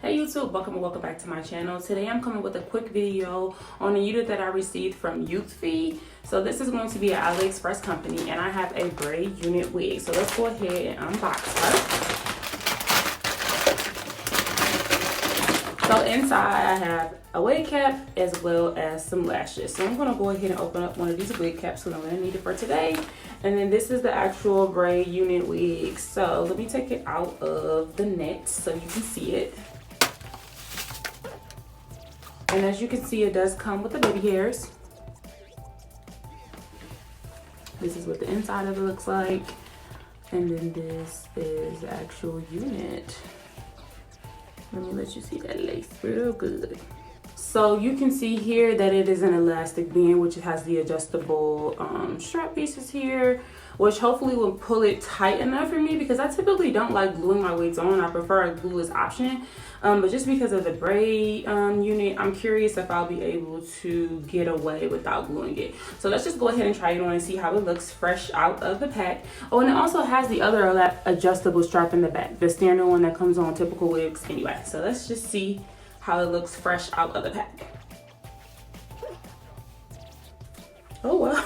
Hey YouTube, welcome back to my channel. Today I'm coming with a quick video on a unit that I received from Youthfee. So this is going to be an Aliexpress company and I have a braid unit wig. So let's go ahead and unbox her. So inside I have a wig cap as well as some lashes. So I'm going to go ahead and open up one of these wig caps because I'm going to need it for today. And then this is the actual braid unit wig. So let me take it out of the net so you can see it. And as you can see, it does come with the baby hairs. This is what the inside of it looks like. And then this is the actual unit. Let me let you see that lace real good. So you can see here that it is an elastic band, which has the adjustable strap pieces here, which hopefully will pull it tight enough for me because I typically don't like gluing my wigs on. I prefer a glueless option. But just because of the braid unit, I'm curious if I'll be able to get away without gluing it. So let's just go ahead and try it on and see how it looks fresh out of the pack. Oh, and it also has the other adjustable strap in the back, the standard one that comes on typical wigs anyway. So let's just see how it looks fresh out of the pack. Oh wow.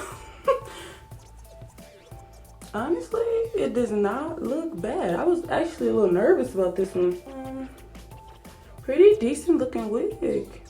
Honestly, it does not look bad. I was actually a little nervous about this one. Pretty decent looking wig.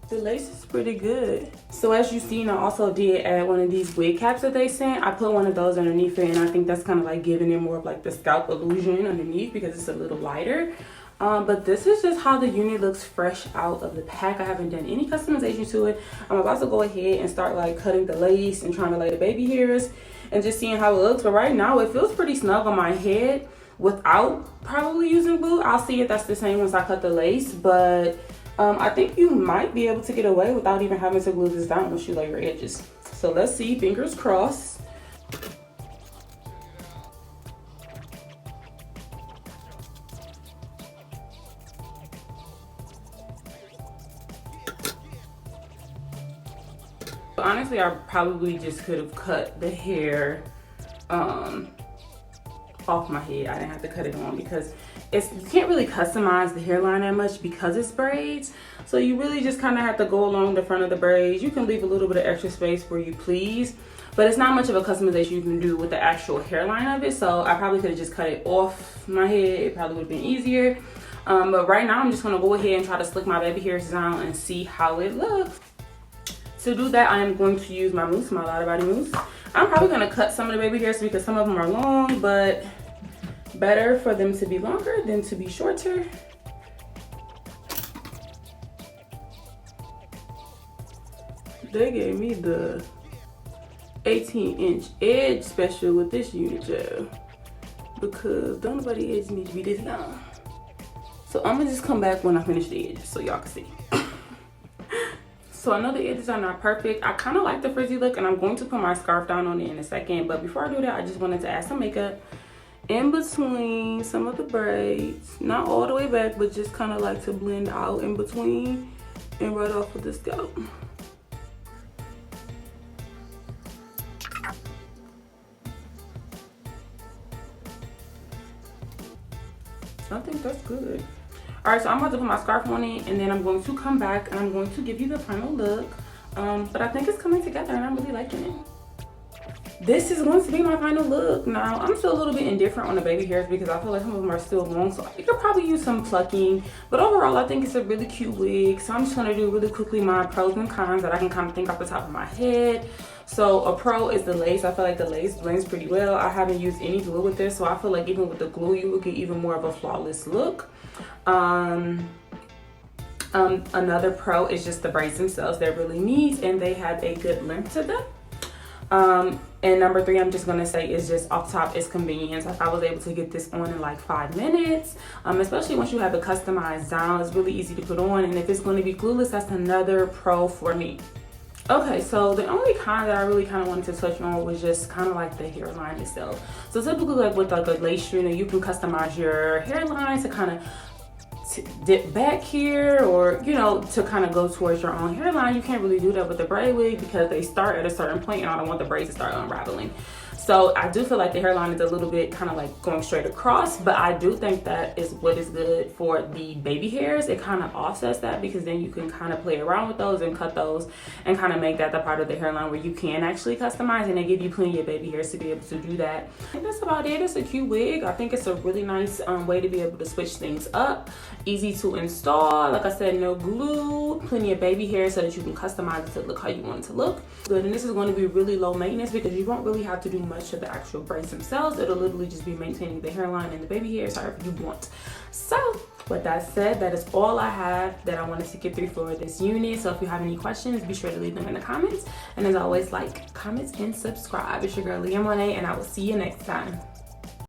The lace is pretty good. So as you've seen, I also did add one of these wig caps that they sent. I put one of those underneath it, and I think that's kind of like giving it more of like the scalp illusion underneath because it's a little lighter. But this is just how the unit looks fresh out of the pack. I haven't done any customization to it. I'm about to go ahead and start like cutting the lace and trying to lay the baby hairs and just seeing how it looks. But right now it feels pretty snug on my head without probably using glue. I'll see if that's the same once I cut the lace, but I think you might be able to get away without even having to glue this down once you lay your edges. So let's see, fingers crossed. Honestly, I probably just could have cut the hair off my head. I didn't have to cut it on because you can't really customize the hairline that much because it's braids. So you really just kind of have to go along the front of the braids. You can leave a little bit of extra space where you please, but it's not much of a customization you can do with the actual hairline of it. So I probably could have just cut it off my head. It probably would have been easier. But right now I'm just gonna go ahead and try to slick my baby hairs down and see how it looks. To do that, I am going to use my mousse, my Lotta Body mousse. I'm probably gonna cut some of the baby hairs because some of them are long, but better for them to be longer than to be shorter. They gave me the 18-inch edge special with this unit, y'all, because don't nobody edge need to be this long. So I'm gonna just come back when I finish the edges so y'all can see. So I know the edges are not perfect. I kind of like the frizzy look and I'm going to put my scarf down on it in a second. But before I do that, I just wanted to add some makeup in between some of the braids. Not all the way back, but just kind of like to blend out in between and right off of the scalp. I think that's good. All right, so I'm about to put my scarf on it and then I'm going to come back and I'm going to give you the final look. But I think it's coming together and I'm really liking it. This is going to be my final look. Now, I'm still a little bit indifferent on the baby hairs because I feel like some of them are still long. So I could probably use some plucking. But overall, I think it's a really cute wig. So I'm just going to do really quickly my pros and cons that I can kind of think off the top of my head. So a pro is the lace. I feel like the lace blends pretty well. I haven't used any glue with this. So I feel like even with the glue, you will get even more of a flawless look. Another pro is just the braids themselves. They're really neat and they have a good length to them. And number three, I'm just gonna say is just off top is convenience. Like I was able to get this on in like 5 minutes, especially once you have it customized down. It's really easy to put on, and if it's going to be glueless, that's another pro for me. Okay, so the only con that I really kind of wanted to touch on was just kind of like the hairline itself. So typically like with like a lace string, you can customize your hairline to kind of dip back here, or you know, to kind of go towards your own hairline. You can't really do that with the braid wig because they start at a certain point and I don't want the braids to start unraveling. So I do feel like the hairline is a little bit kind of like going straight across, but I do think that is what is good for the baby hairs. It kind of offsets that, because then you can kind of play around with those and cut those and kind of make that the part of the hairline where you can actually customize, and they give you plenty of baby hairs to be able to do that. I think that's about it. It's a cute wig. I think it's a really nice way to be able to switch things up. Easy to install. Like I said, no glue, plenty of baby hair so that you can customize it to look how you want it to look. Good. And this is going to be really low maintenance because you won't really have to do much of the actual braids themselves. It'll literally just be maintaining the hairline and the baby hairs however you want. So with that said, that is all I have that I wanted to get through for this unit. So if you have any questions, be sure to leave them in the comments. And as always, like, comment, and subscribe. It's your girl Leah Monet, and I will see you next time.